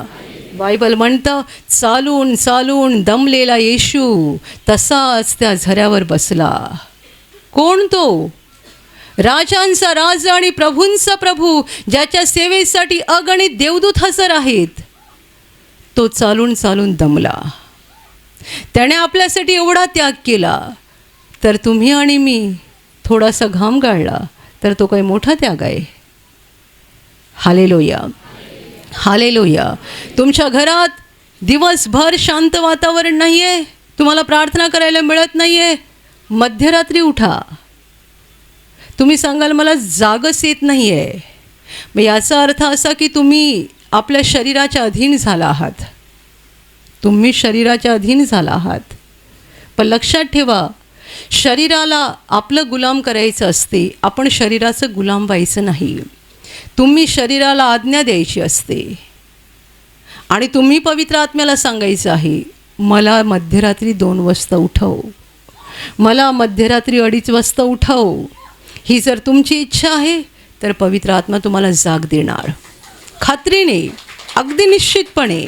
S1: बायबल म्हणतं, चालून चालून दमलेला येशू तसाच त्या झऱ्यावर बसला. कोण तो? राजांचा राजा आणि प्रभूंचा प्रभू, ज्याच्या सेवेसाठी अगणित देवदूत हजर आहेत. तो चालून चालून दमला. त्याने आपल्यासाठी एवढा त्याग केला, तर तुम्ही आणि मी थोडासा घाम गाळला तर तो काही मोठा त्याग आहे. Hallelujah, hallelujah. तुमच्या घरात दिवसभर शांत वातावरण नाही आहे, तुम्हाला प्रार्थना करायला मिळत नाही आहे, मध्यरात्री उठा. तुम्ही सांगाल मला जागच येत नाही आहे. मग याचा अर्थ असा की तुम्ही आपल्या शरीराच्या अधीन झाला आहात. तुम्ही शरीराच्या अधीन झाला आहात. पण लक्षात ठेवा, शरीराला आपलं गुलाम करायचं असते, आपण शरीराचं गुलाम व्हायचं नाही. तुम्ही शरीराला आज्ञा द्यायची असते आणि तुम्ही पवित्र आत्म्याला सांगायचं आहे, मला मध्यरात्री 2 वाजता उठव, मला मध्यरात्री 2:30 वाजता उठव. ही जर तुमची इच्छा आहे तर पवित्र आत्मा तुम्हाला जाग देणार, खात्रीने, अगदी निश्चितपणे.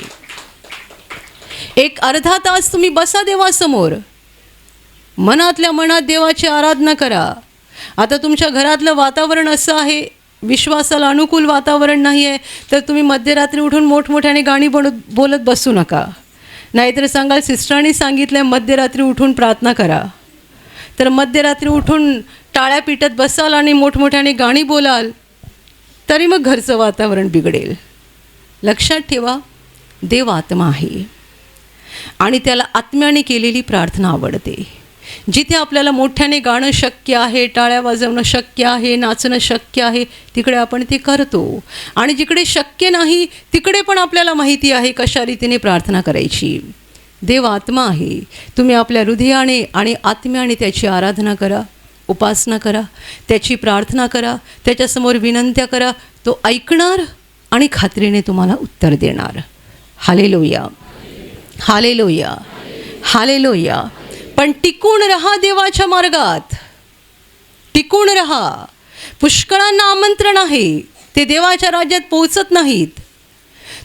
S1: एक अर्धा तास तुम्ही बसा देवासमोर, मनातल्या मनात देवाची आराधना करा. आता तुमच्या घरातलं वातावरण असं आहे, विश्वासाला अनुकूल वातावरण नाही आहे, तर तुम्ही मध्यरात्री उठून मोठमोठ्याने गाणी बोलत बसू नका. नाहीतर सांगाल सिस्टरांनी सांगितलं मध्यरात्री उठून प्रार्थना करा, तर मध्यरात्री उठून टाळ्या पिटत बसाल आणि मोठमोठ्याने गाणी बोलाल, तरी मग घरचं वातावरण बिघडेल. लक्षात ठेवा, देव आत्मा आहे आणि त्याला आत्म्याने केलेली प्रार्थना आवडते. जिथे आपल्याला मोठ्याने गाणं शक्य आहे, टाळ्या वाजवणं शक्य आहे, नाचणं शक्य आहे, तिकडे आपण ते करतो. आणि जिकडे शक्य नाही तिकडे पण आपल्याला माहिती आहे कशा रीतीने प्रार्थना करायची. देव आत्मा आहे. तुम्ही आपल्या हृदयाने आणि आत्म्याने त्याची आराधना करा, उपासना करा, त्याची प्रार्थना करा, त्याच्यासमोर विनंत्या करा. तो ऐकणार आणि खात्रीने तुम्हाला उत्तर देणार. Hallelujah, hallelujah, hallelujah. पण टिकून रहा देवाच्या मार्गात, टिकून रहा. पुष्कळांना आमंत्रण आहे, ते देवाच्या राज्यात पोहोचत नाहीत.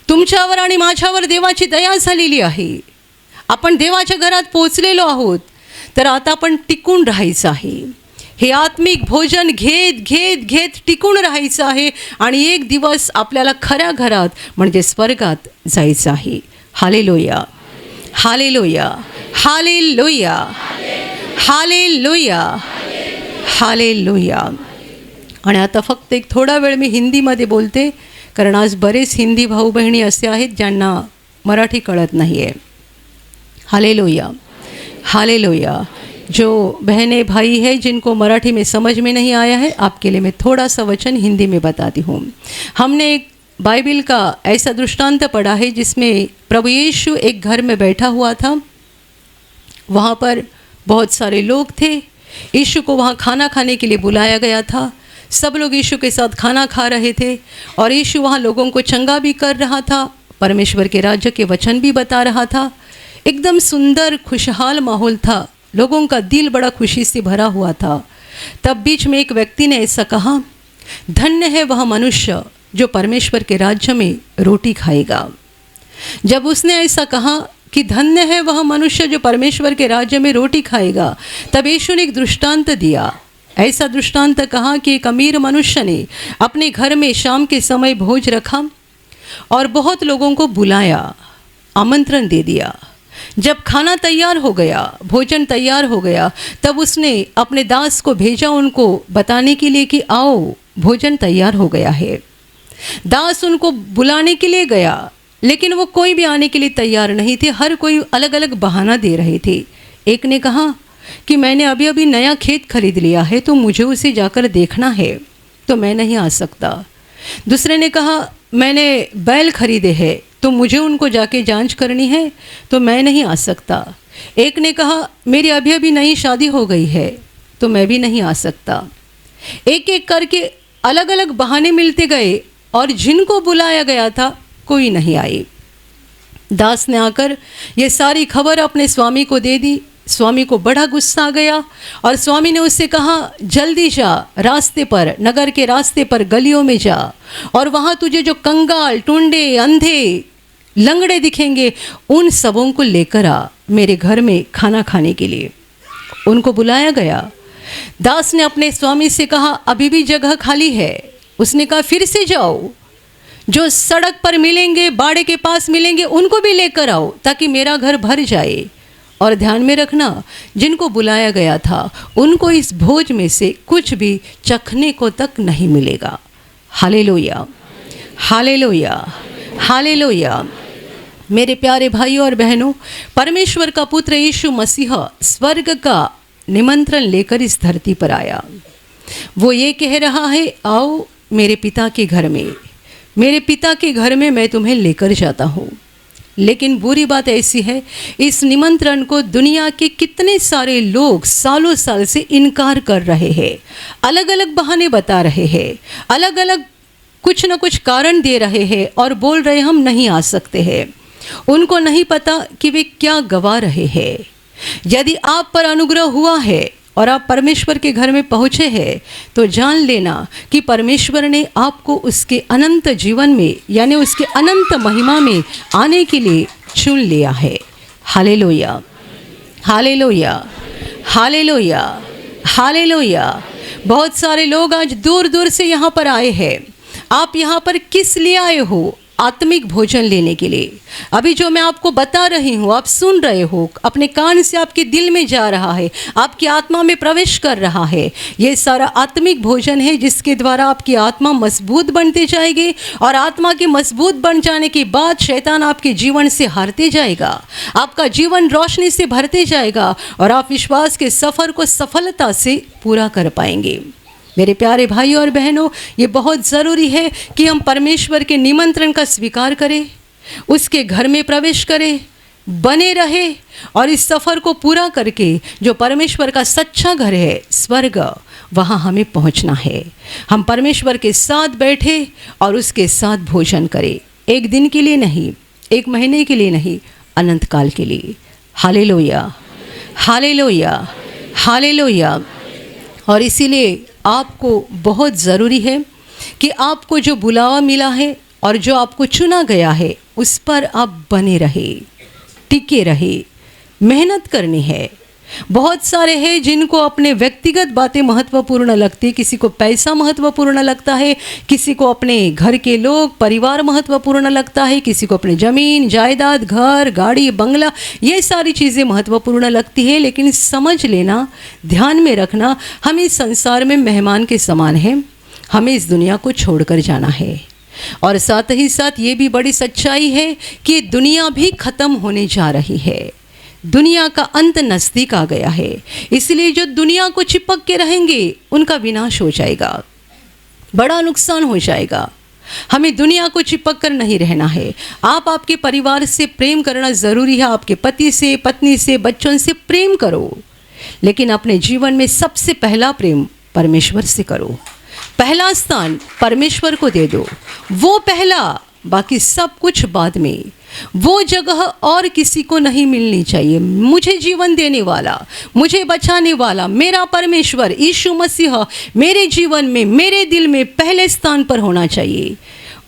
S1: तुमच्यावर आणि माझ्यावर देवाची दया झालेली आहे. आपण देवाच्या घरात पोहोचलेलो आहोत, तर आता आपण टिकून राहायचं आहे. हे आत्मिक भोजन घेत घेत घेत टिकून राहायचं आहे आणि एक दिवस आपल्याला खऱ्या घरात म्हणजे स्वर्गात जायचं आहे. Hallelujah, hallelujah, hallelujah, hallelujah, hallelujah. आणि आता फक्त एक थोडा वेळ मी हिंदीमध्ये बोलते, कारण आज बरेच हिंदी भाऊ बहिणी असे आहेत ज्यांना मराठी कळत नाही आहे. Hallelujah, hallelujah. जो बहनें भाई है जिनको मराठी में समझ में नहीं आया है, आपके लिए मैं थोड़ा सा वचन हिंदी में बताती हूँ. हमने एक बाइबिल का ऐसा दृष्टांत पढ़ा है जिसमें प्रभु यीशु एक घर में बैठा हुआ था. वहाँ पर बहुत सारे लोग थे. यीशु को वहाँ खाना खाने के लिए बुलाया गया था. सब लोग यीशु के साथ खाना खा रहे थे और यीशु वहाँ लोगों को चंगा भी कर रहा था, परमेश्वर के राज्य के वचन भी बता रहा था. एकदम सुंदर खुशहाल माहौल था, लोगों का दिल बड़ा खुशी से भरा हुआ था. तब बीच में एक व्यक्ति ने ऐसा कहा, धन्य है वह मनुष्य जो परमेश्वर के राज्य में रोटी खाएगा. जब उसने ऐसा कहा कि धन्य है वह मनुष्य जो परमेश्वर के राज्य में रोटी खाएगा, तब यीशु ने एक दृष्टांत दिया. ऐसा दृष्टांत कहा कि एक अमीर मनुष्य ने अपने घर में शाम के समय भोज रखा और बहुत लोगों को बुलाया, आमंत्रण दे दिया. जब खाना तैयार हो गया, भोजन तैयार हो गया, तब उसने अपने दास को भेजा उनको बताने के लिए कि आओ भोजन तैयार हो गया है. दास उनको बुलाने के लिए गया, लेकिन वो कोई भी आने के लिए तैयार नहीं थे. हर कोई अलग अलग बहाना दे रहे थे. एक ने कहा कि मैंने अभी अभी नया खेत खरीद लिया है, तो मुझे उसे जाकर देखना है, तो मैं नहीं आ सकता. दूसरे ने कहा मैंने बैल खरीदे हैं, तो मुझे उनको जाके जांच करनी है, तो मैं नहीं आ सकता. एक ने कहा मेरी अभी अभी नई शादी हो गई है, तो मैं भी नहीं आ सकता. एक एक करके अलग अलग बहाने मिलते गए और जिनको बुलाया गया था कोई नहीं आए. दास ने आकर ये सारी खबर अपने स्वामी को दे दी. स्वामी को बड़ा गुस्सा आ गया और स्वामी ने उससे कहा जल्दी जा, रास्ते पर, नगर के रास्ते पर गलियों में जा और वहाँ तुझे जो कंगाल, टुंडे, अंधे, लंगड़े दिखेंगे, उन सबों को लेकर आ मेरे घर में खाना खाने के लिए. उनको बुलाया गया. दास ने अपने स्वामी से कहा अभी भी जगह खाली है. उसने कहा फिर से जाओ, जो सड़क पर मिलेंगे, बाड़े के पास मिलेंगे, उनको भी लेकर आओ ताकि मेरा घर भर जाए. और ध्यान में रखना, जिनको बुलाया गया था उनको इस भोज में से कुछ भी चखने को तक नहीं मिलेगा. Hallelujah, hallelujah, hallelujah. मेरे प्यारे भाइयों और बहनों, परमेश्वर का पुत्र यीशु मसीह स्वर्ग का निमंत्रण लेकर इस धरती पर आया। वो ये कह रहा है, आओ मेरे पिता के घर में, मेरे पिता के घर में मैं तुम्हें लेकर जाता हूँ। लेकिन बुरी बात ऐसी है, इस निमंत्रण को दुनिया के कितने सारे लोग सालों साल से इनकार कर रहे हैं, अलग अलग बहाने बता रहे हैं, अलग अलग कुछ न कुछ कारण दे रहे हैं और बोल रहे हम नहीं आ सकते हैं। उनको नहीं पता कि वे क्या गवा रहे हैं। यदि आप पर अनुग्रह हुआ है और आप परमेश्वर के घर में पहुँचे हैं तो जान लेना कि परमेश्वर ने आपको उसके अनंत जीवन में यानी उसके अनंत महिमा में आने के लिए चुन लिया है। Hallelujah, hallelujah, hallelujah, hallelujah. बहुत सारे लोग आज दूर दूर से यहाँ पर आए हैं। आप यहाँ पर किस लिए आए हो? आत्मिक भोजन लेने के लिए। अभी जो मैं आपको बता रही हूँ आप सुन रहे हो, अपने कान से आपके दिल में जा रहा है, आपकी आत्मा में प्रवेश कर रहा है। ये सारा आत्मिक भोजन है जिसके द्वारा आपकी आत्मा मजबूत बनते जाएगी और आत्मा के मजबूत बन जाने के बाद शैतान आपके जीवन से हारते जाएगा, आपका जीवन रोशनी से भरते जाएगा और आप विश्वास के सफ़र को सफलता से पूरा कर पाएंगे। मेरे प्यारे भाइयों और बहनों, ये बहुत ज़रूरी है कि हम परमेश्वर के निमंत्रण का स्वीकार करें, उसके घर में प्रवेश करें, बने रहे और इस सफ़र को पूरा करके जो परमेश्वर का सच्चा घर है स्वर्ग, वहाँ हमें पहुँचना है। हम परमेश्वर के साथ बैठे और उसके साथ भोजन करें, एक दिन के लिए नहीं, एक महीने के लिए नहीं, अनंत काल के लिए। Hallelujah, hallelujah, hallelujah. और इसीलिए आपको बहुत ज़रूरी है कि आपको जो बुलावा मिला है और जो आपको चुना गया है उस पर आप बने रहे, टिके रहे, मेहनत करनी है। बहुत सारे हैं जिनको अपने व्यक्तिगत बातें महत्वपूर्ण लगती है, किसी को पैसा महत्वपूर्ण लगता है, किसी को अपने घर के लोग परिवार महत्वपूर्ण लगता है, किसी को अपने ज़मीन जायदाद घर गाड़ी बंगला ये सारी चीज़ें महत्वपूर्ण लगती है। लेकिन समझ लेना, ध्यान में रखना, हम इस संसार में मेहमान के समान हैं, हमें इस दुनिया को छोड़कर जाना है। और साथ ही साथ ये भी बड़ी सच्चाई है कि दुनिया भी ख़त्म होने जा रही है, दुनिया का अंत नज़दीक आ गया है। इसलिए जो दुनिया को चिपक के रहेंगे उनका विनाश हो जाएगा, बड़ा नुकसान हो जाएगा। हमें दुनिया को चिपक कर नहीं रहना है। आप आपके परिवार से प्रेम करना ज़रूरी है, आपके पति से, पत्नी से, बच्चों से प्रेम करो, लेकिन अपने जीवन में सबसे पहला प्रेम परमेश्वर से करो। पहला स्थान परमेश्वर को दे दो, वो पहला, बाकी सब कुछ बाद में। वो जगह और किसी को नहीं मिलनी चाहिए। मुझे जीवन देने वाला, मुझे बचाने वाला मेरा परमेश्वर यीशु मसीह मेरे जीवन में, मेरे दिल में पहले स्थान पर होना चाहिए।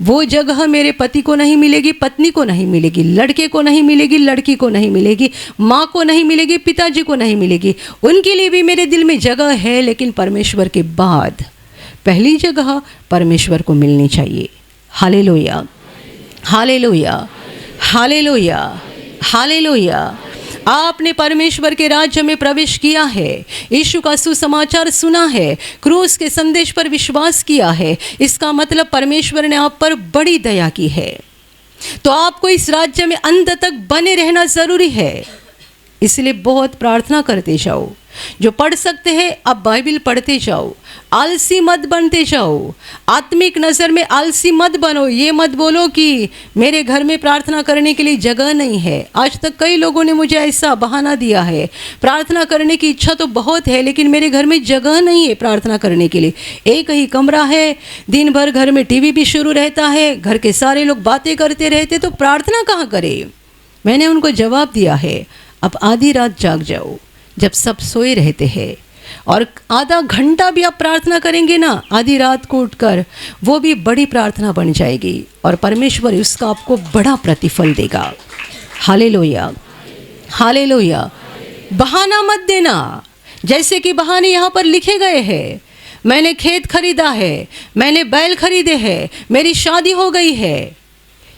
S1: वो जगह मेरे पति को नहीं मिलेगी, पत्नी को नहीं मिलेगी, लड़के को नहीं मिलेगी, लड़की को नहीं मिलेगी, माँ को नहीं मिलेगी, पिताजी को नहीं मिलेगी। उनके लिए भी मेरे दिल में जगह है, लेकिन परमेश्वर के बाद पहली जगह परमेश्वर को मिलनी चाहिए। Hallelujah, hallelujah, hallelujah, hallelujah. आपने परमेश्वर के राज्य में प्रवेश किया है, यीशु का सुसमाचार सुना है, क्रूस के संदेश पर विश्वास किया है, इसका मतलब परमेश्वर ने आप पर बड़ी दया की है। तो आपको इस राज्य में अंत तक बने रहना ज़रूरी है। इसलिए बहुत प्रार्थना करते जाओ, जो पढ़ सकते हैं आप बाइबल पढ़ते जाओ, आलसी मत बनते जाओ। आत्मिक नज़र में आलसी मत बनो। ये मत बोलो कि मेरे घर में प्रार्थना करने के लिए जगह नहीं है। आज तक कई लोगों ने मुझे ऐसा बहाना दिया है, प्रार्थना करने की इच्छा तो बहुत है लेकिन मेरे घर में जगह नहीं है प्रार्थना करने के लिए। एक ही कमरा है, दिन भर घर में टीवी भी शुरू रहता है, घर के सारे लोग बातें करते रहते, तो प्रार्थना कहाँ करें? मैंने उनको जवाब दिया है, अब आधी रात जाग जाओ जब सब सोए रहते हैं, और आधा घंटा भी आप प्रार्थना करेंगे ना आधी रात को उठकर, वो भी बड़ी प्रार्थना बन जाएगी और परमेश्वर उसका आपको बड़ा प्रतिफल देगा। Hallelujah, hallelujah. बहाना मत देना, जैसे कि बहाने यहाँ पर लिखे गए हैं। मैंने खेत खरीदा है, मैंने बैल खरीदे हैं, मेरी शादी हो गई है।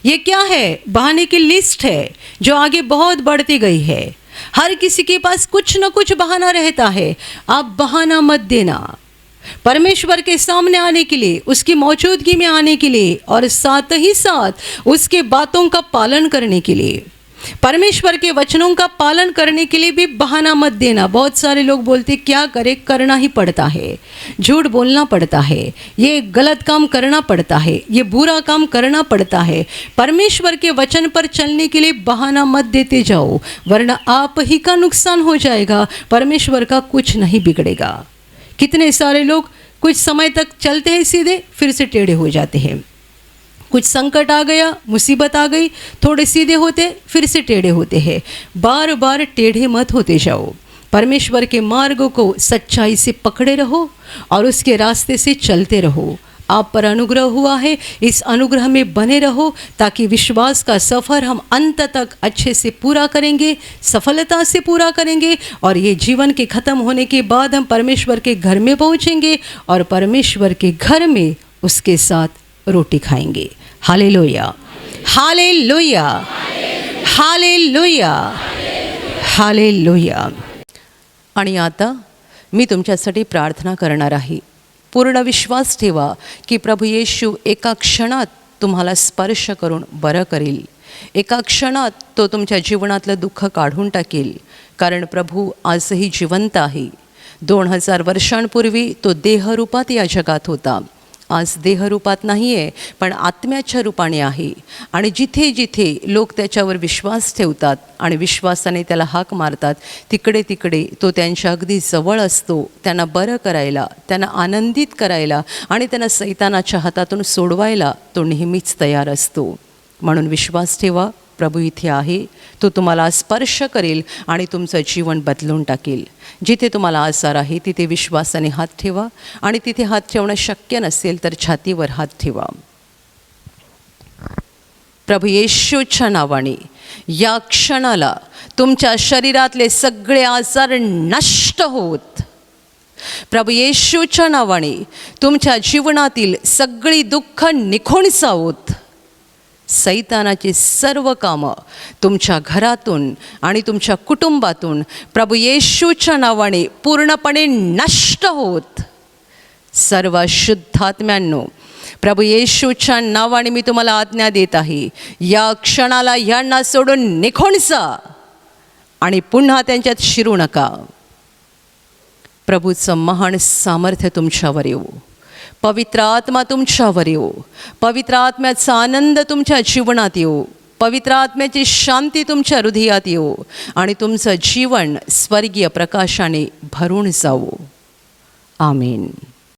S1: ये क्या है? बहाने की लिस्ट है जो आगे बहुत बढ़ती गई है। हर किसी के पास कुछ न कुछ बहाना रहता है। आप बहाना मत देना। परमेश्वर के सामने आने के लिए, उसकी मौजूदगी में आने के लिए और साथ ही साथ उसके बातों का पालन करने के लिए, परमेश्वर के वचनों का पालन करने के लिए भी बहाना मत देना। बहुत सारे लोग बोलते क्या करें, करना ही पड़ता है, झूठ बोलना पड़ता है, ये गलत काम करना पड़ता है, ये बुरा काम करना पड़ता है। परमेश्वर के वचन पर चलने के लिए बहाना मत देते जाओ, वरना आप ही का नुकसान हो जाएगा, परमेश्वर का कुछ नहीं बिगड़ेगा। कितने सारे लोग कुछ समय तक चलते हैं सीधे, फिर से टेढ़े हो जाते हैं। कुछ संकट आ गया, मुसीबत आ गई, थोड़े सीधे होते फिर से टेढ़े होते हैं। बार बार टेढ़े मत होते जाओ। परमेश्वर के मार्ग को सच्चाई से पकड़े रहो और उसके रास्ते से चलते रहो। आप पर अनुग्रह हुआ है, इस अनुग्रह में बने रहो, ताकि विश्वास का सफ़र हम अंत तक अच्छे से पूरा करेंगे, सफलता से पूरा करेंगे, और ये जीवन के ख़त्म होने के बाद हम परमेश्वर के घर में पहुँचेंगे और परमेश्वर के घर में उसके साथ रोटी खाएंगे। Hallelujah, hallelujah, hallelujah, hallelujah. आणि आता मी तुमच्यासाठी प्रार्थना करणार आहे। पूर्ण विश्वास ठेवा की प्रभू येशू एका क्षणात तुम्हाला स्पर्श करून बरं करेल। एका क्षणात तो तुमच्या जीवनातलं दुःख काढून टाकेल, कारण प्रभू आजही जिवंत आहे। 2000 वर्षांपूर्वी तो देहरूपात या जगात होता, आज देहरूपात नाही आहे, पण आत्म्याच्या रूपाने आहे। आणि जिथे जिथे लोक त्याच्यावर विश्वास ठेवतात आणि विश्वासाने त्याला हाक मारतात, तिकडे तिकडे तो त्यांच्या अगदी जवळ असतो, त्यांना बरं करायला, त्यांना आनंदित करायला आणि त्यांना सैतानाच्या हातातून सोडवायला तो नेहमीच तयार असतो। म्हणून विश्वास ठेवा, प्रभू इथे आहे, तो तुम्हाला स्पर्श करेल आणि तुमचं जीवन बदलून टाकेल। जिथे तुम्हाला आजार आहे तिथे विश्वासाने हात ठेवा, आणि तिथे हात ठेवणं शक्य नसेल तर छातीवर हात ठेवा। प्रभू येशूच्या नावाने या क्षणाला तुमच्या शरीरातले सगळे आजार नष्ट होत, प्रभू येशूच्या नावाने तुमच्या जीवनातील सगळी दुःख निघून जावोत। सैतानाची सर्व कामं तुमच्या घरातून आणि तुमच्या कुटुंबातून प्रभू येशूच्या नावाने पूर्णपणे नष्ट होत। सर्व शुद्धात्म्यांनो, प्रभू येशूच्या नावाने मी तुम्हाला आज्ञा देत आहे, या क्षणाला यांना सोडून निघून जा आणि पुन्हा त्यांच्यात शिरू नका। प्रभूचं महान सामर्थ्य तुमच्यावर येऊ, पवित्र आत्मा तुमच्यावर येऊ, पवित्र आत्म्याचा आनंद तुमच्या जीवनात येऊ, पवित्र आत्म्याची शांती तुमच्या हृदयात येऊ आणि तुमचं जीवन स्वर्गीय प्रकाशाने भरून जावो। आमेन।